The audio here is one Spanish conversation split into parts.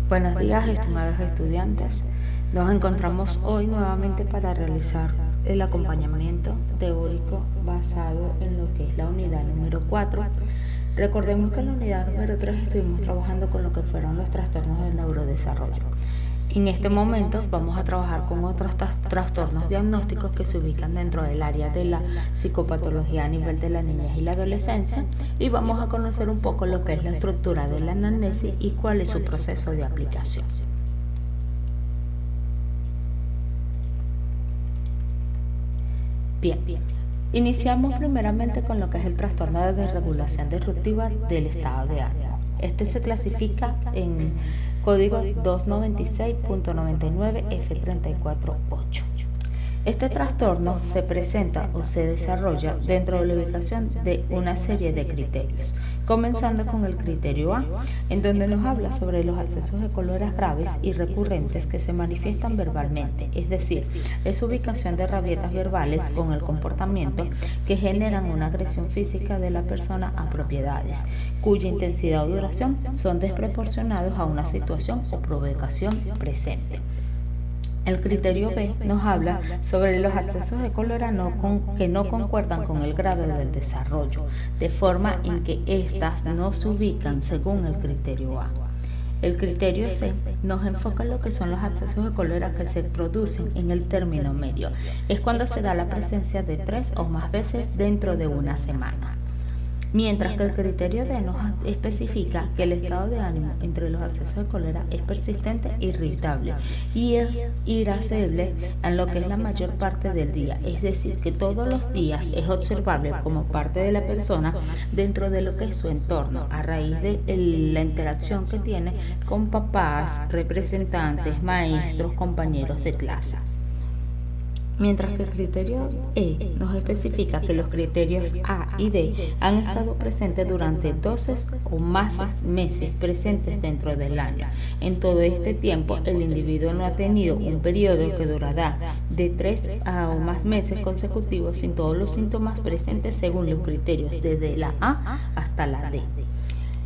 Buenos días, estimados estudiantes. Nos encontramos hoy nuevamente para realizar el acompañamiento teórico basado en lo que es la unidad número 4. Recordemos que en la unidad número 3 estuvimos trabajando con lo que fueron los trastornos del neurodesarrollo. En este momento vamos a trabajar con otros trastornos diagnósticos que se ubican dentro del área de la psicopatología a nivel de la niñez y la adolescencia, y vamos a conocer un poco lo que es la estructura de la anamnesis y cuál es su proceso de aplicación. Bien, iniciamos primeramente con lo que es el trastorno de desregulación disruptiva del estado de ánimo. Este se clasifica en código 296.99 F348. Este trastorno se presenta o se desarrolla dentro de la ubicación de una serie de criterios, comenzando con el criterio A, en donde nos habla sobre los accesos de cóleras graves y recurrentes que se manifiestan verbalmente, es decir, es ubicación de rabietas verbales con el comportamiento que generan una agresión física de la persona a propiedades, cuya intensidad o duración son desproporcionados a una situación o provocación presente. El criterio B nos habla sobre los accesos de cólera que no concuerdan con el grado del desarrollo, de forma en que éstas no se ubican según el criterio A. El criterio C nos enfoca en lo que son los accesos de cólera que se producen en el término medio. Es cuando se da la presencia de 3 o más veces dentro de una semana. Mientras que el criterio D nos especifica que el estado de ánimo entre los accesos de cólera es persistente e irritable y es irascible en lo que es la mayor parte del día, es decir, que todos los días es observable como parte de la persona dentro de lo que es su entorno, a raíz de la interacción que tiene con papás, representantes, maestros, compañeros de clase. Mientras que el criterio E nos especifica que los criterios A y D han estado presentes durante 12 o más meses presentes dentro del año. En todo este tiempo, el individuo no ha tenido un periodo que durará de 3 o más meses consecutivos sin todos los síntomas presentes según los criterios desde la A hasta la D.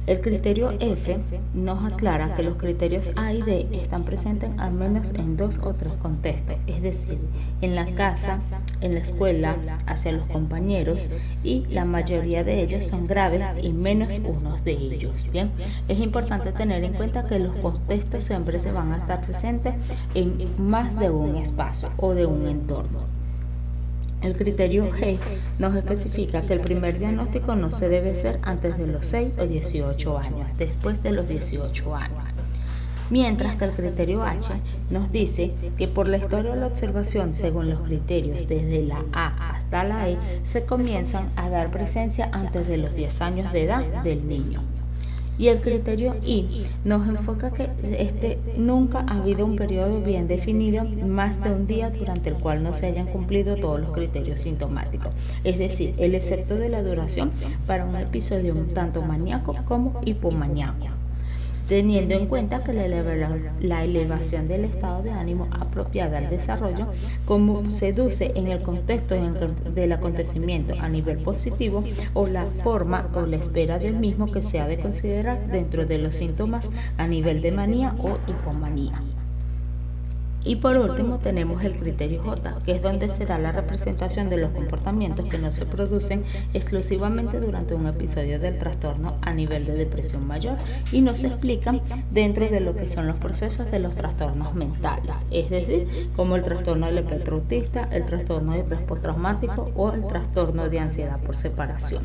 El criterio F nos aclara que los criterios A y D están presentes al menos en 2 o 3 contextos, es decir, en la casa, en la escuela, hacia los compañeros, y la mayoría de ellos son graves y menos unos de ellos. Bien, es importante tener en cuenta que los contextos siempre se van a estar presentes en más de un espacio o de un entorno. El criterio G nos especifica que el primer diagnóstico no se debe hacer antes de los 6 o 18 años, después de los 18 años. Mientras que el criterio H nos dice que por la historia de la observación, según los criterios desde la A hasta la E, se comienzan a dar presencia antes de los 10 años de edad del niño. Y el criterio I nos enfoca que nunca ha habido un periodo bien definido, más de un día durante el cual no se hayan cumplido todos los criterios sintomáticos, es decir, el excepto de la duración para un episodio un tanto maníaco como hipomaníaco, teniendo en cuenta que la elevación del estado de ánimo apropiada al desarrollo, como se deduce en el contexto del acontecimiento a nivel positivo, o la forma o la espera del mismo que se ha de considerar dentro de los síntomas a nivel de manía o hipomanía. Y por último tenemos el criterio J, que es donde se da la representación de los comportamientos que no se producen exclusivamente durante un episodio del trastorno a nivel de depresión mayor y no se explican dentro de lo que son los procesos de los trastornos mentales, es decir, como el trastorno del espectro autista, el trastorno de estrés postraumático o el trastorno de ansiedad por separación.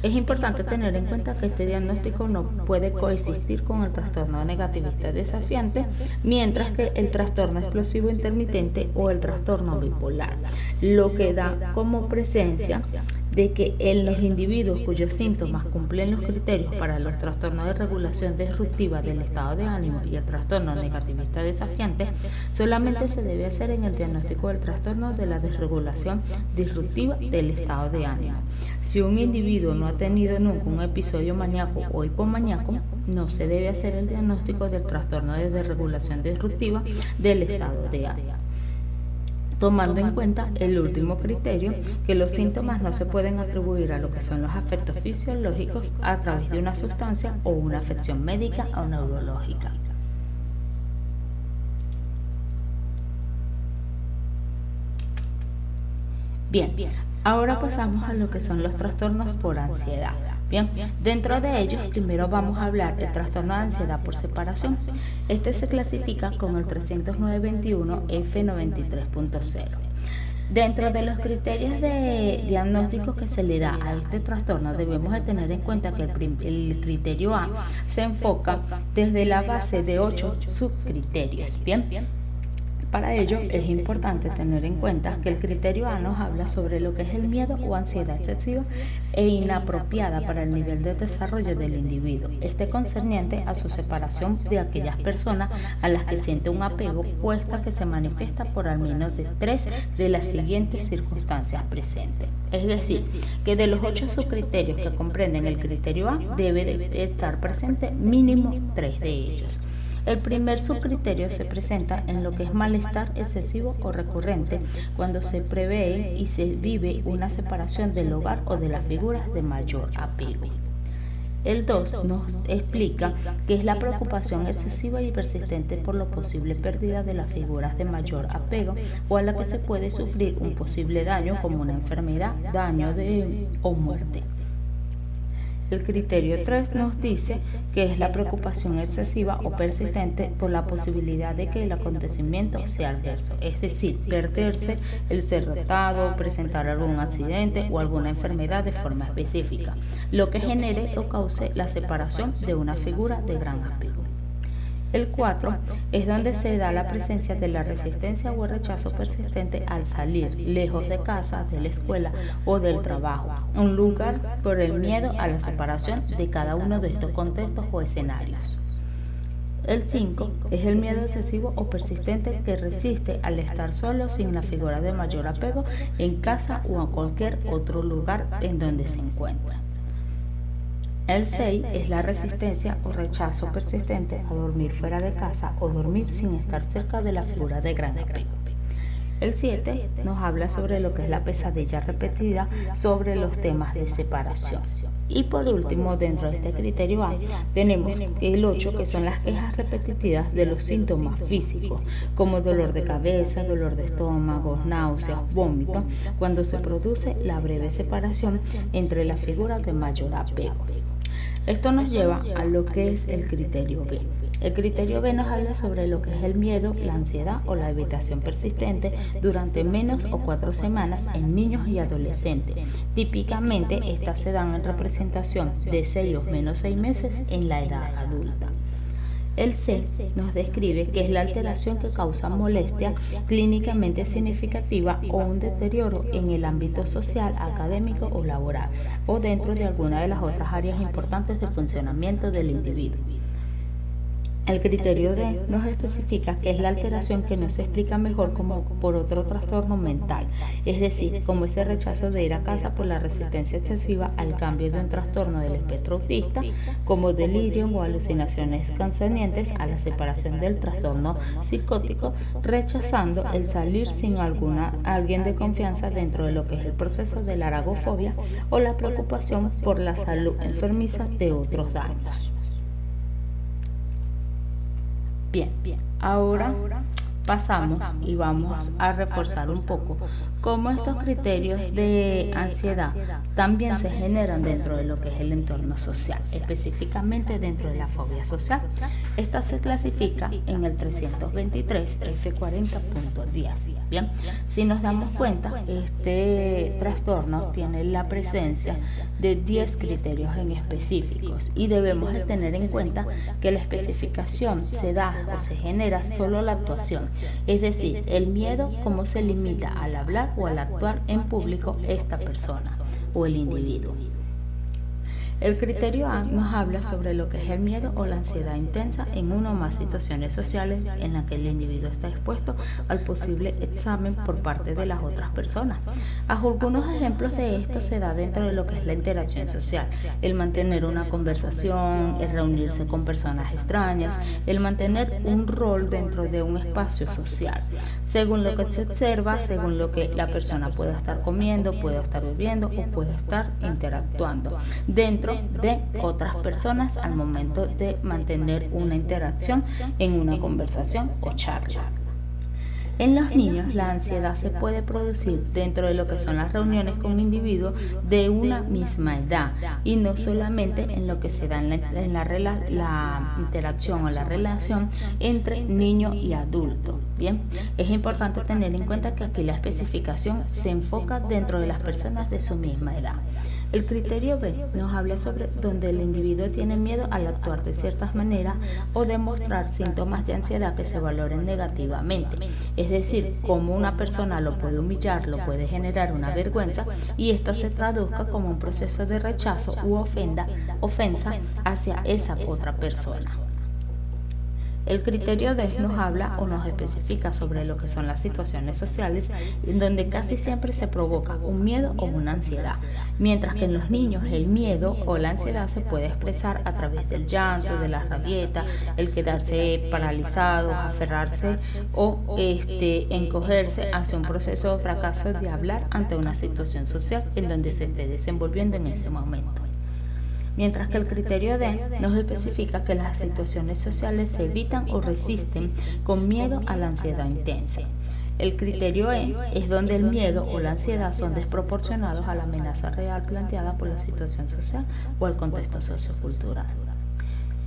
Es importante tener en cuenta que este diagnóstico no puede coexistir con el trastorno negativista desafiante, mientras que el trastorno explosivo intermitente o el trastorno bipolar, lo que da como presencia de que en los individuos cuyos síntomas cumplen los criterios para los trastornos de regulación disruptiva del estado de ánimo y el trastorno negativista desafiante, solamente se debe hacer en el diagnóstico del trastorno de la desregulación disruptiva del estado de ánimo. Si un individuo no ha tenido nunca un episodio maníaco o hipomaníaco, no se debe hacer el diagnóstico del trastorno de desregulación disruptiva del estado de ánimo, tomando en cuenta el último criterio, que los síntomas no se pueden atribuir a lo que son los afectos fisiológicos a través de una sustancia o una afección médica o neurológica. Bien, ahora pasamos a lo que son los trastornos por ansiedad. Bien, dentro de ellos primero vamos a hablar del trastorno de ansiedad por separación. Este se clasifica con el 30921 F93.0. Dentro de los criterios de diagnóstico que se le da a este trastorno, debemos de tener en cuenta que el criterio A se enfoca desde la base de 8 subcriterios. Bien. Para ello es importante tener en cuenta que el criterio A nos habla sobre lo que es el miedo o ansiedad excesiva e inapropiada para el nivel de desarrollo del individuo, concerniente a su separación de aquellas personas a las que siente un apego, puesta que se manifiesta por al menos de 3 de las siguientes circunstancias presentes. Es decir, que de los 8 subcriterios que comprenden el criterio A, debe de estar presente mínimo 3 de ellos. El primer subcriterio se presenta en lo que es malestar excesivo o recurrente, cuando se prevé y se vive una separación del hogar o de las figuras de mayor apego. El 2 nos explica que es la preocupación excesiva y persistente por la posible pérdida de las figuras de mayor apego o a la que se puede sufrir un posible daño como una enfermedad, daño o muerte. El criterio 3 nos dice que es la preocupación excesiva o persistente por la posibilidad de que el acontecimiento sea adverso, es decir, perderse, el ser retado, presentar algún accidente o alguna enfermedad de forma específica, lo que genere o cause la separación de una figura de gran apego. El 4 es donde se da la presencia de la resistencia o el rechazo persistente al salir lejos de casa, de la escuela o del trabajo, un lugar por el miedo a la separación de cada uno de estos contextos o escenarios. El 5 es el miedo excesivo o persistente que resiste al estar solo sin la figura de mayor apego en casa o en cualquier otro lugar en donde se encuentra. El 6 es la resistencia o rechazo persistente a dormir fuera de casa o dormir sin estar cerca de la figura de gran apego. El 7 nos habla sobre lo que es la pesadilla repetida sobre los temas de separación. Y por último, dentro de este criterio A, tenemos el 8, que son las quejas repetitivas de los síntomas físicos, como dolor de cabeza, dolor de estómago, náuseas, vómito, cuando se produce la breve separación entre las figuras de mayor apego. Esto nos lleva a lo que es el criterio B. El criterio B nos habla sobre lo que es el miedo, la ansiedad o la evitación persistente durante menos o 4 semanas en niños y adolescentes. Típicamente, estas se dan en representación de 6 o menos 6 meses en la edad adulta. El C nos describe que es la alteración que causa molestia clínicamente significativa o un deterioro en el ámbito social, académico o laboral, o dentro de alguna de las otras áreas importantes de funcionamiento del individuo. El criterio D nos especifica que es la alteración que no se explica mejor como por otro trastorno mental, es decir, como ese rechazo de ir a casa por la resistencia excesiva al cambio de un trastorno del espectro autista, como delirio o alucinaciones concernientes a la separación del trastorno psicótico, rechazando el salir sin alguien de confianza dentro de lo que es el proceso de la agorafobia o la preocupación por la salud enfermiza de otros daños. Bien, ahora pasamos y vamos a reforzar un poco cómo estos criterios de ansiedad también se generan dentro de lo que es el entorno social, específicamente dentro de la fobia social. Esta se clasifica en el 323 F40.10. Bien, si nos damos cuenta, este trastorno tiene la presencia de 10 criterios en específicos y debemos de tener en cuenta que la especificación se da o se genera solo la actuación, es decir, el miedo, cómo se limita al hablar o al actuar en público esta persona o el individuo. El criterio A nos habla sobre lo que es el miedo o la ansiedad intensa en una o más situaciones sociales en las que el individuo está expuesto al posible examen por parte de las otras personas. Algunos ejemplos de esto se da dentro de lo que es la interacción social, el mantener una conversación, el reunirse con personas extrañas, el mantener un rol dentro de un espacio social, según lo que se observa, según lo que la persona pueda estar comiendo, pueda estar bebiendo o pueda estar interactuando dentro de otras personas al momento de mantener una interacción en una conversación o charla. En los niños, la ansiedad se puede producir dentro de lo que son las reuniones con individuos de una misma edad y no solamente en lo que se da en la interacción o la relación entre niño y adulto. Bien, es importante tener en cuenta que aquí la especificación se enfoca dentro de las personas de su misma edad. El criterio B nos habla sobre donde el individuo tiene miedo al actuar de ciertas maneras o demostrar síntomas de ansiedad que se valoren negativamente. Es decir, cómo una persona lo puede humillar, lo puede generar una vergüenza y esta se traduzca como un proceso de rechazo u ofensa hacia esa otra persona. El criterio D nos habla o nos especifica sobre lo que son las situaciones sociales en donde casi siempre se provoca un miedo o una ansiedad, mientras que en los niños el miedo o la ansiedad se puede expresar a través del llanto, de la rabieta, el quedarse paralizado, aferrarse o encogerse hacia un proceso de fracaso de hablar ante una situación social en donde se esté desenvolviendo en ese momento. Mientras que el criterio D nos especifica que las situaciones sociales se evitan o resisten con miedo a la ansiedad intensa. El criterio E es donde el miedo o la ansiedad son desproporcionados a la amenaza real planteada por la situación social o el contexto sociocultural.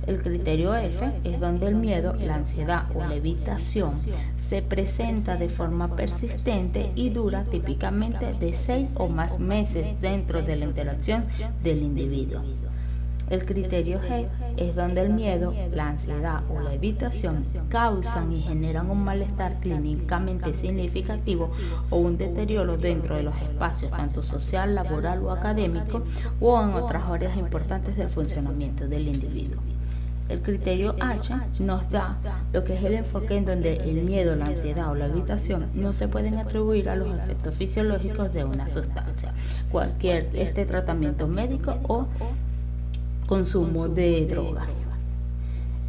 El criterio F es donde el miedo, la ansiedad o la evitación se presenta de forma persistente y dura típicamente de 6 o más meses dentro de la interacción del individuo. El criterio G es donde el miedo, la ansiedad o la evitación causan y generan un malestar clínicamente significativo o un deterioro dentro de los espacios tanto social, laboral o académico o en otras áreas importantes del funcionamiento del individuo. El criterio H nos da lo que es el enfoque en donde el miedo, la ansiedad o la evitación no se pueden atribuir a los efectos fisiológicos de una sustancia, cualquier tratamiento médico o consumo de drogas.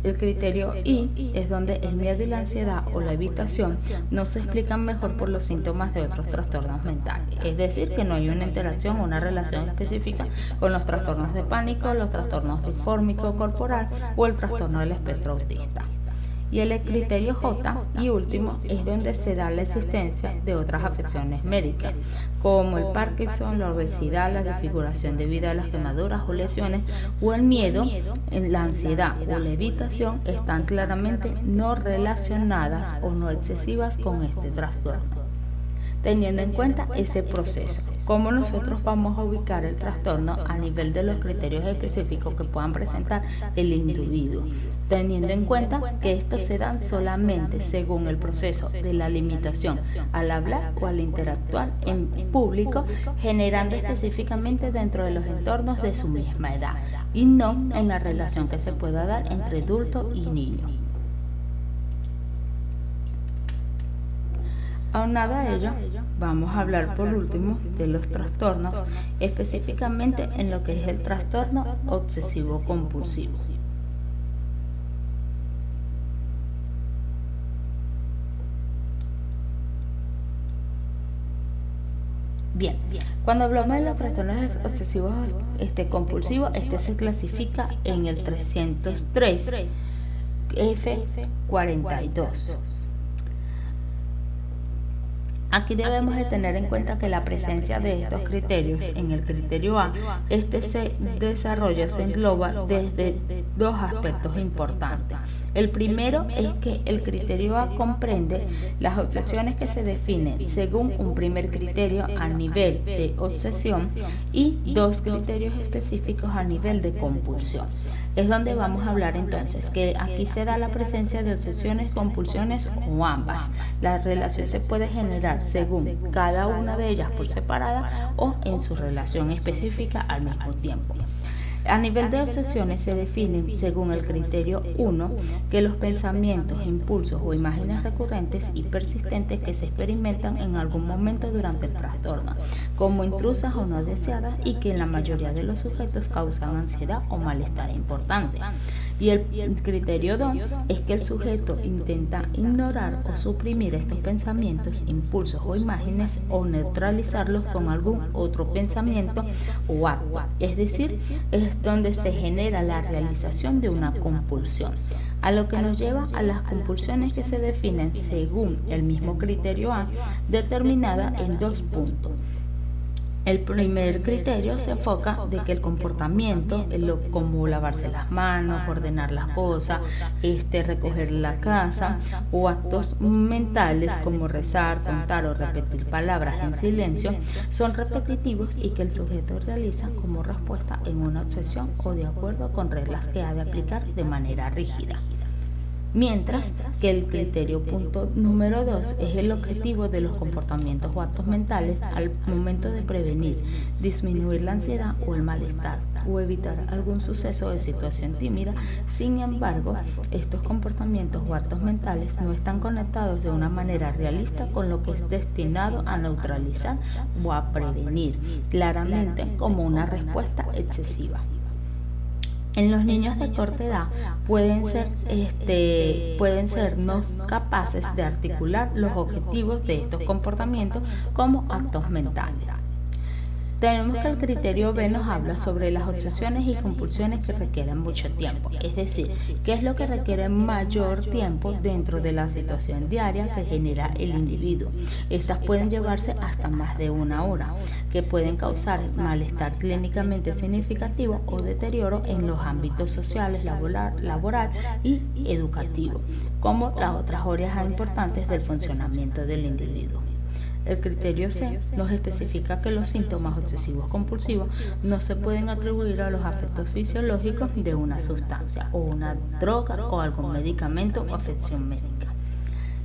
El criterio I es donde el miedo y la ansiedad o la evitación no se explican mejor por los síntomas de otros trastornos mentales, es decir, que no hay una interacción o una relación específica con los trastornos de pánico, los trastornos disfórmico corporal o el trastorno del espectro autista. Y el criterio J y último es donde se da la existencia de otras afecciones médicas, como el Parkinson, la obesidad, la desfiguración debido a las quemaduras o lesiones, o el miedo, la ansiedad o la evitación están claramente no relacionadas o no excesivas con este trastorno. Teniendo en cuenta ese proceso, cómo nosotros vamos a ubicar el trastorno a nivel de los criterios específicos que puedan presentar el individuo, teniendo en cuenta que estos se dan solamente según el proceso de la limitación al hablar o al interactuar en público, generando específicamente dentro de los entornos de su misma edad y no en la relación que se pueda dar entre adulto y niño. Aunado a ello, vamos a hablar por último de los trastornos, específicamente en lo que es el trastorno obsesivo-compulsivo. Bien, cuando hablamos de los trastornos obsesivos compulsivos, se clasifica en el 303 F42. Aquí debemos de tener en cuenta que la presencia de estos criterios en el criterio A, se engloba desde dos aspectos importantes. El primero es que el criterio A comprende las obsesiones que se definen según un primer criterio a nivel de obsesión y dos criterios específicos a nivel de compulsión. Es donde vamos a hablar entonces que aquí se da la presencia de obsesiones, compulsiones o ambas. La relación se puede generar según cada una de ellas por separada o en su relación específica al mismo tiempo. A nivel de obsesiones se definen, según el criterio 1, que los pensamientos, impulsos o imágenes recurrentes y persistentes que se experimentan en algún momento durante el trastorno, como intrusas o no deseadas y que en la mayoría de los sujetos causan ansiedad o malestar importante. Y el criterio 2 es que el sujeto intenta ignorar o suprimir estos pensamientos, impulsos o imágenes o neutralizarlos con algún otro pensamiento o acto. Es decir, es donde se genera la realización de una compulsión, a lo que nos lleva a las compulsiones que se definen según el mismo criterio A, determinada en 2 puntos. El primer criterio se enfoca de que el comportamiento, como lavarse las manos, ordenar las cosas, recoger la casa, o actos mentales como rezar, contar o repetir palabras en silencio, son repetitivos y que el sujeto realiza como respuesta en una obsesión o de acuerdo con reglas que ha de aplicar de manera rígida. Mientras que el criterio punto número 2 es el objetivo de los comportamientos o actos mentales al momento de prevenir, disminuir la ansiedad o el malestar o evitar algún suceso o situación tímida. Sin embargo, estos comportamientos o actos mentales no están conectados de una manera realista con lo que es destinado a neutralizar o a prevenir, claramente como una respuesta excesiva. En los niños de corta edad pueden ser no capaces de articular los objetivos de estos comportamientos como actos mentales. Tenemos que el criterio B nos habla sobre las obsesiones y compulsiones que requieren mucho tiempo, es decir, qué es lo que requiere mayor tiempo dentro de la situación diaria que genera el individuo. Estas pueden llevarse hasta más de 1 hora, que pueden causar malestar clínicamente significativo o deterioro en los ámbitos sociales, laboral y educativo, como las otras áreas importantes del funcionamiento del individuo. El criterio C nos especifica que los síntomas obsesivos compulsivos no se pueden atribuir a los afectos fisiológicos de una sustancia o una droga o algún medicamento o afección médica.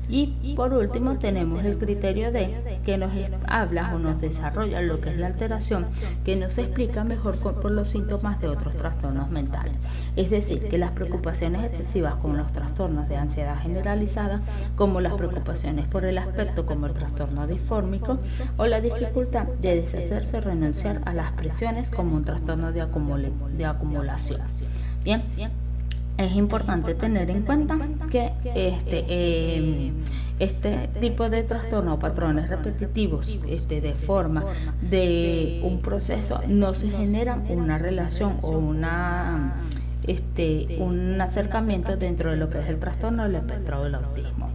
Y por último tenemos el criterio D, que nos habla o nos desarrolla lo que es la alteración, que nos explica mejor por los síntomas de otros trastornos mentales. Es decir, que las preocupaciones excesivas como los trastornos de ansiedad generalizada, como las preocupaciones por el aspecto como el trastorno disfórmico, o la dificultad de deshacerse o renunciar a las presiones como un trastorno de acumulación. Bien. Es importante tener en cuenta que este tipo de trastorno o patrones repetitivos de forma de un proceso no se generan una relación o un acercamiento dentro de lo que es el trastorno del espectro del autismo.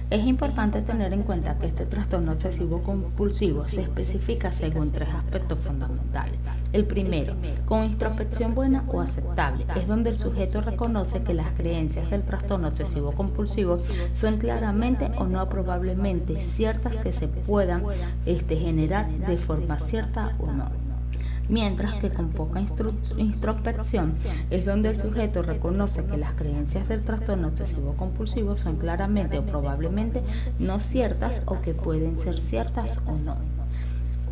Es importante tener en cuenta que este trastorno obsesivo compulsivo se especifica según 3 aspectos fundamentales. El primero, con introspección buena o aceptable, es donde el sujeto reconoce que las creencias del trastorno obsesivo compulsivo son claramente o no probablemente ciertas que se puedan generar de forma cierta o no. Mientras que con poca introspección es donde el sujeto reconoce que las creencias del trastorno obsesivo compulsivo son claramente o probablemente no ciertas o que pueden ser ciertas o no.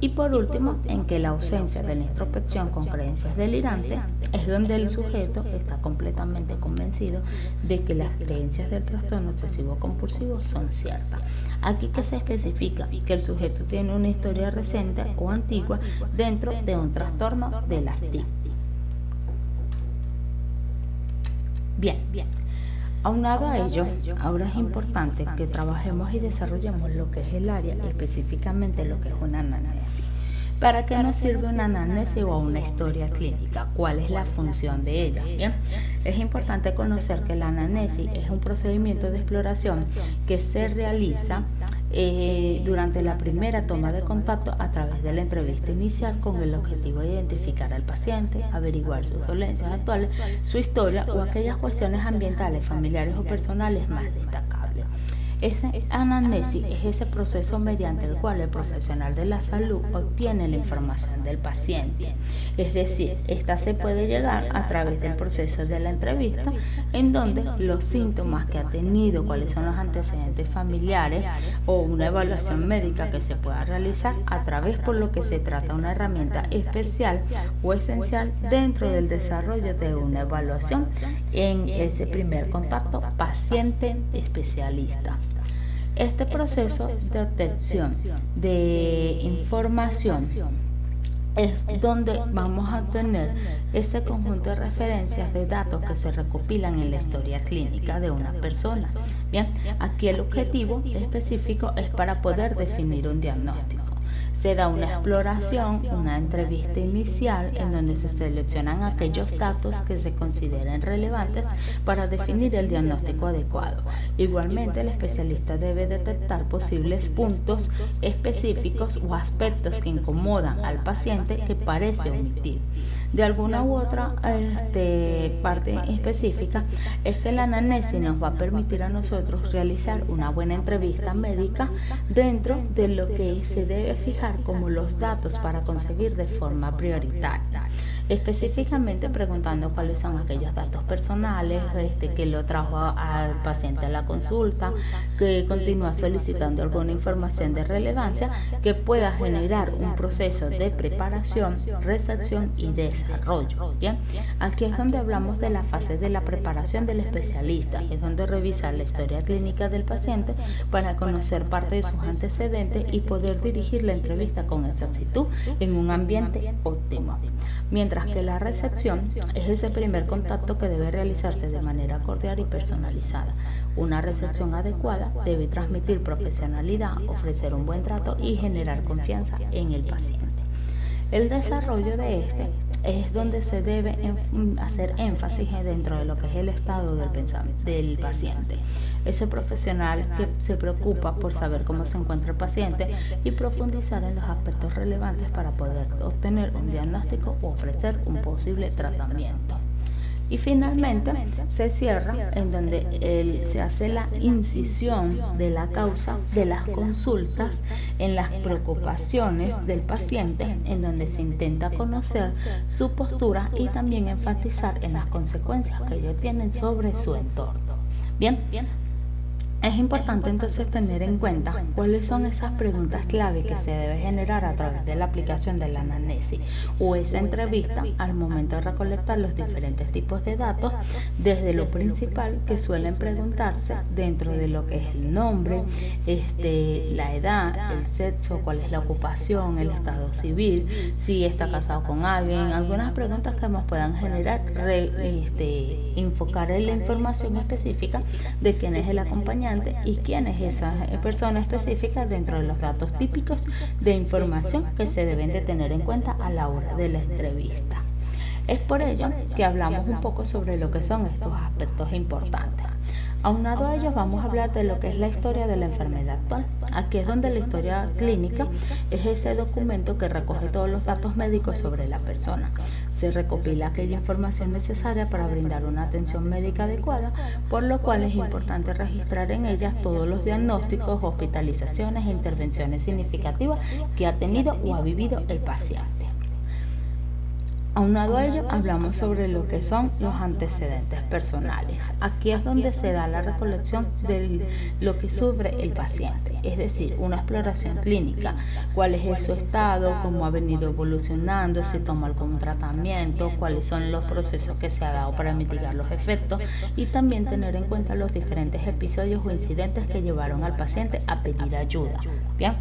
Y por último, en que la ausencia de la introspección con creencias delirantes es donde el sujeto está completamente convencido de que las creencias del trastorno obsesivo compulsivo son ciertas. Aquí que se especifica que el sujeto tiene una historia reciente o antigua dentro de un trastorno de las TIC. Bien. Aunado a ello, ahora es importante que trabajemos y desarrollemos lo que es el área, específicamente lo que es una anamnesis. ¿Para qué nos sirve una anamnesis o una historia clínica? ¿Cuál es la función de ella? Bien, es importante conocer que la anamnesis es un procedimiento de exploración que se realiza durante la primera toma de contacto a través de la entrevista inicial con el objetivo de identificar al paciente, averiguar sus dolencias actuales, su historia o aquellas cuestiones ambientales, familiares o personales más destacables. Esa anamnesis es ese proceso mediante el cual el profesional de la salud obtiene la información del paciente. Es decir, esta se puede llegar a través del proceso de la entrevista, en donde los síntomas que ha tenido, cuáles son los antecedentes familiares o una evaluación médica que se pueda realizar a través, por lo que se trata de una herramienta especial o esencial dentro del desarrollo de una evaluación en ese primer contacto paciente-especialista. Este proceso de obtención de información es donde vamos a tener ese conjunto de referencias de datos que se recopilan en la historia clínica de una persona. Bien, aquí el objetivo específico es para poder definir un diagnóstico. Se da una exploración, una entrevista inicial en donde se seleccionan aquellos datos que se consideren relevantes para definir el diagnóstico adecuado. Igualmente, el especialista debe detectar posibles puntos específicos o aspectos que incomodan al paciente que parece omitir. De alguna u otra parte específica es que la anamnesis nos va a permitir a nosotros realizar una buena entrevista médica dentro de lo que se debe fijar como los datos para conseguir de forma prioritaria, específicamente preguntando cuáles son aquellos datos personales que lo trajo al paciente a la consulta, que continúa solicitando alguna información de relevancia que pueda generar un proceso de preparación, recepción y desarrollo. Bien, aquí es donde hablamos de la fase de la preparación del especialista, es donde revisar la historia clínica del paciente para conocer parte de sus antecedentes y poder dirigir la entrevista con exactitud en un ambiente óptimo. Mientras que la recepción es ese primer contacto que debe realizarse de manera cordial y personalizada. Una recepción adecuada debe transmitir profesionalidad, ofrecer un buen trato y generar confianza en el paciente. El desarrollo de este es donde se debe hacer énfasis dentro de lo que es el estado del paciente. Ese profesional que se preocupa por saber cómo se encuentra el paciente y profundizar en los aspectos relevantes para poder obtener un diagnóstico o ofrecer un posible tratamiento. Y finalmente se cierra en donde se hace la incisión de la causa de las consultas en las preocupaciones del paciente, en donde se intenta conocer su postura y también enfatizar en las consecuencias que ellos tienen sobre su entorno. Bien. Es importante entonces tener en cuenta cuáles son esas preguntas clave que se debe generar a través de la aplicación de la anamnesis o esa entrevista al momento de recolectar los diferentes tipos de datos, desde lo principal que suelen preguntarse dentro de lo que es el nombre, la edad, el sexo, cuál es la ocupación, el estado civil, si está casado con alguien, algunas preguntas que nos puedan generar, enfocar en la información específica de quién es el acompañante y quién es esa persona específica dentro de los datos típicos de información que se deben de tener en cuenta a la hora de la entrevista. Es por ello que hablamos un poco sobre lo que son estos aspectos importantes. Aunado a ellos vamos a hablar de lo que es la historia de la enfermedad actual. Aquí es donde la historia clínica es ese documento que recoge todos los datos médicos sobre la persona. Se recopila aquella información necesaria para brindar una atención médica adecuada, por lo cual es importante registrar en ellas todos los diagnósticos, hospitalizaciones e intervenciones significativas que ha tenido o ha vivido el paciente. Aunado a ello, hablamos sobre lo que son los antecedentes personales. Aquí es donde se da la recolección de lo que sufre el paciente, es decir, una exploración clínica, cuál es su estado, cómo ha venido evolucionando, si toma algún tratamiento, cuáles son los procesos que se ha dado para mitigar los efectos y también tener en cuenta los diferentes episodios o incidentes que llevaron al paciente a pedir ayuda. Bien.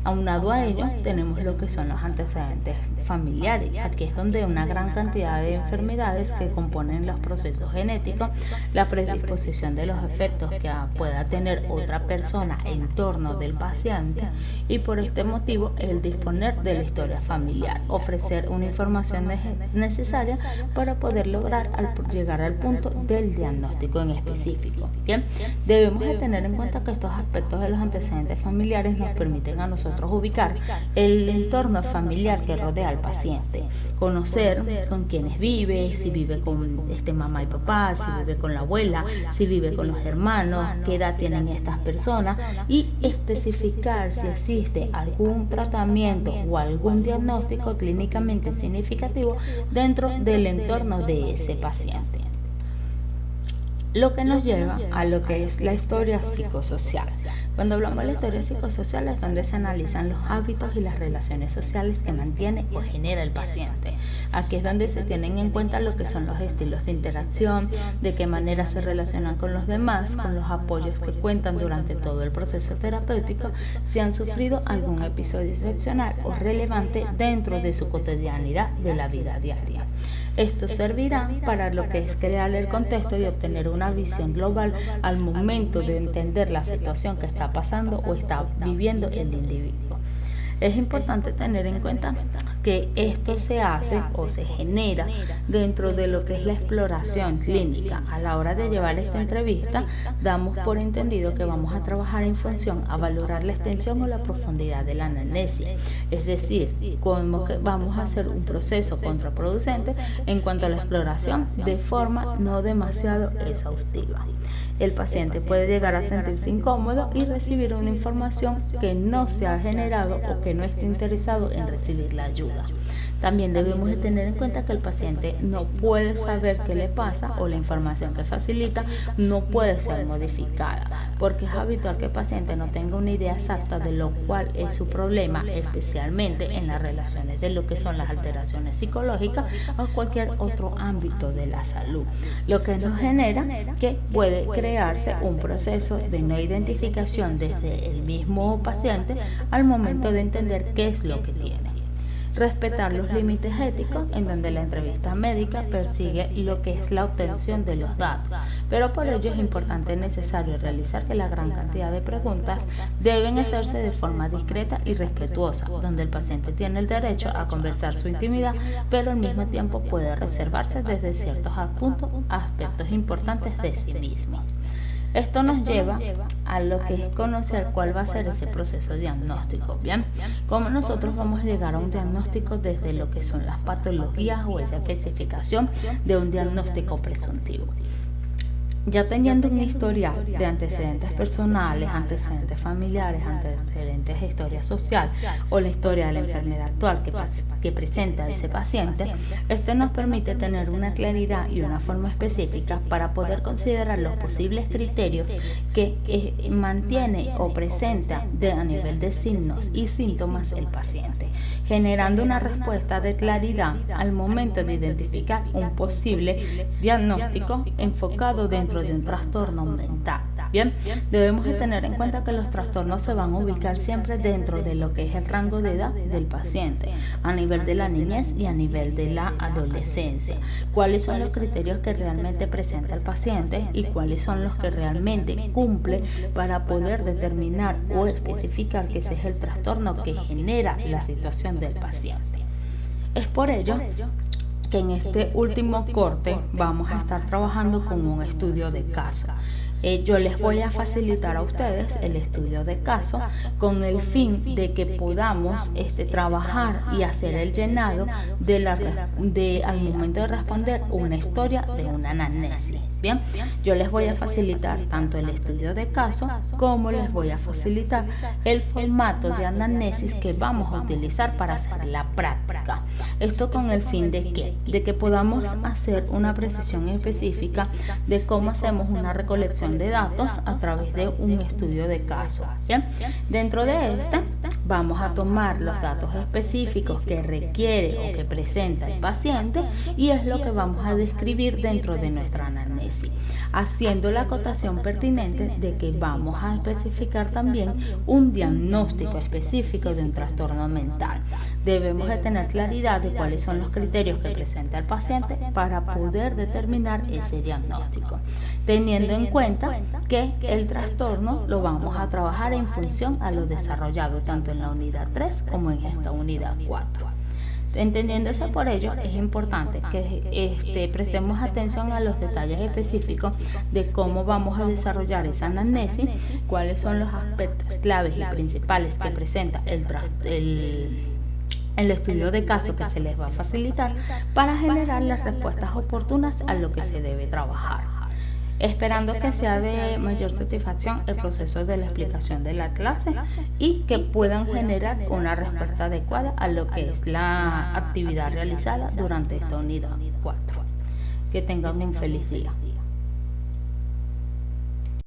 Aunado a ello, tenemos lo que son los antecedentes familiares. Aquí es donde una gran cantidad de enfermedades que componen los procesos genéticos, la predisposición de los efectos que pueda tener otra persona en torno del paciente y por este motivo el disponer de la historia familiar, ofrecer una información necesaria para poder lograr llegar al punto del diagnóstico en específico. Bien, debemos de tener en cuenta que estos aspectos de los antecedentes familiares nos permiten a nosotros ubicar el entorno familiar que rodea al paciente, conocer con quiénes vive, si vive con mamá y papá, si vive con la abuela, si vive con los hermanos, qué edad tienen estas personas y especificar si existe algún tratamiento o algún diagnóstico clínicamente significativo dentro del entorno de ese paciente. Lo que nos lleva a lo que es la historia psicosocial. Cuando hablamos de la historia psicosocial es donde se analizan los hábitos y las relaciones sociales que mantiene o genera el paciente. Aquí es donde se tienen en cuenta lo que son los estilos de interacción, de qué manera se relacionan con los demás, con los apoyos que cuentan durante todo el proceso terapéutico, si han sufrido algún episodio excepcional o relevante dentro de su cotidianidad de la vida diaria. Esto servirá para lo que es crear el contexto y obtener una visión global al momento de entender la situación que está pasando o está viviendo el individuo. Es importante tener en cuenta que esto se hace o se genera dentro de lo que es la exploración clínica. A la hora de llevar esta entrevista, damos por entendido que vamos a trabajar en función a valorar la extensión o la profundidad de la anamnesis. Es decir, como que vamos a hacer un proceso contraproducente en cuanto a la exploración de forma no demasiado exhaustiva. El paciente puede llegar a sentirse incómodo y recibir una información que no se ha generado o que no esté interesado en recibir la ayuda. También debemos de tener en cuenta que el paciente no puede saber qué le pasa o la información que facilita no puede ser modificada, porque es habitual que el paciente no tenga una idea exacta de lo cual es su problema, especialmente en las relaciones de lo que son las alteraciones psicológicas o cualquier otro ámbito de la salud, lo que nos genera que puede crearse un proceso de no identificación desde el mismo paciente al momento de entender qué es lo que tiene. Respetar los límites éticos en donde la entrevista médica persigue lo que es la obtención de los datos, pero por ello es importante y necesario realizar que la gran cantidad de preguntas deben hacerse de forma discreta y respetuosa, donde el paciente tiene el derecho a conversar su intimidad, pero al mismo tiempo puede reservarse desde ciertos aspectos importantes de sí mismo. Esto nos lleva a lo que es conocer cuál va a ser ese proceso diagnóstico. Bien, cómo nosotros vamos a llegar a un diagnóstico desde lo que son las patologías o esa especificación de un diagnóstico presuntivo. Ya teniendo un historial de antecedentes personales, antecedentes familiares, antecedentes de historia social o la historia de la enfermedad actual que presenta ese paciente, este nos permite tener una claridad y una forma específica para poder considerar los posibles criterios que mantiene o presenta a nivel de signos y síntomas el paciente, generando una respuesta de claridad al momento de identificar un posible diagnóstico enfocado dentro de un trastorno mental. Bien, debemos de tener en cuenta que los trastornos se van a ubicar siempre dentro de lo que es el rango de edad del paciente, a nivel de la niñez y a nivel de la adolescencia. ¿Cuáles son los criterios que realmente presenta el paciente y cuáles son los que realmente cumple para poder determinar o especificar que ese es el trastorno que genera la situación del paciente? Es por ello que en este último corte vamos a estar trabajando con un estudio de caso. Yo les voy a facilitar a ustedes el estudio de caso con el fin de que podamos trabajar y hacer el llenado al momento de responder una historia de una anamnesis. Bien, yo les voy a facilitar tanto el estudio de caso como les voy a facilitar el formato de anamnesis que vamos a utilizar para hacer la práctica. Esto con el fin de que podamos hacer una precisión específica de cómo hacemos una recolección de datos a través de un estudio de caso. ¿Bien? Dentro de vamos a tomar los datos específicos que requiere o que presenta el paciente y es lo que vamos a describir dentro de nuestra anamnesis, haciendo la acotación pertinente de que vamos a especificar también un diagnóstico específico de un trastorno mental. Debemos de tener claridad de cuáles son los criterios que presenta el paciente para poder determinar ese diagnóstico, teniendo en cuenta que el trastorno lo vamos a trabajar en función a lo desarrollado tanto en la unidad 3 como en esta unidad 4. Entendiéndose por ello, es importante que prestemos atención a los detalles específicos de cómo vamos a desarrollar esa anamnesis, cuáles son los aspectos claves y principales que presenta el estudio de caso que se les va a facilitar para generar las respuestas oportunas a lo que se debe trabajar. Esperando que sea de mayor satisfacción el proceso de la explicación de la clase y que puedan generar una respuesta adecuada a lo que es la actividad realizada durante esta unidad 4. Que tengan un feliz día.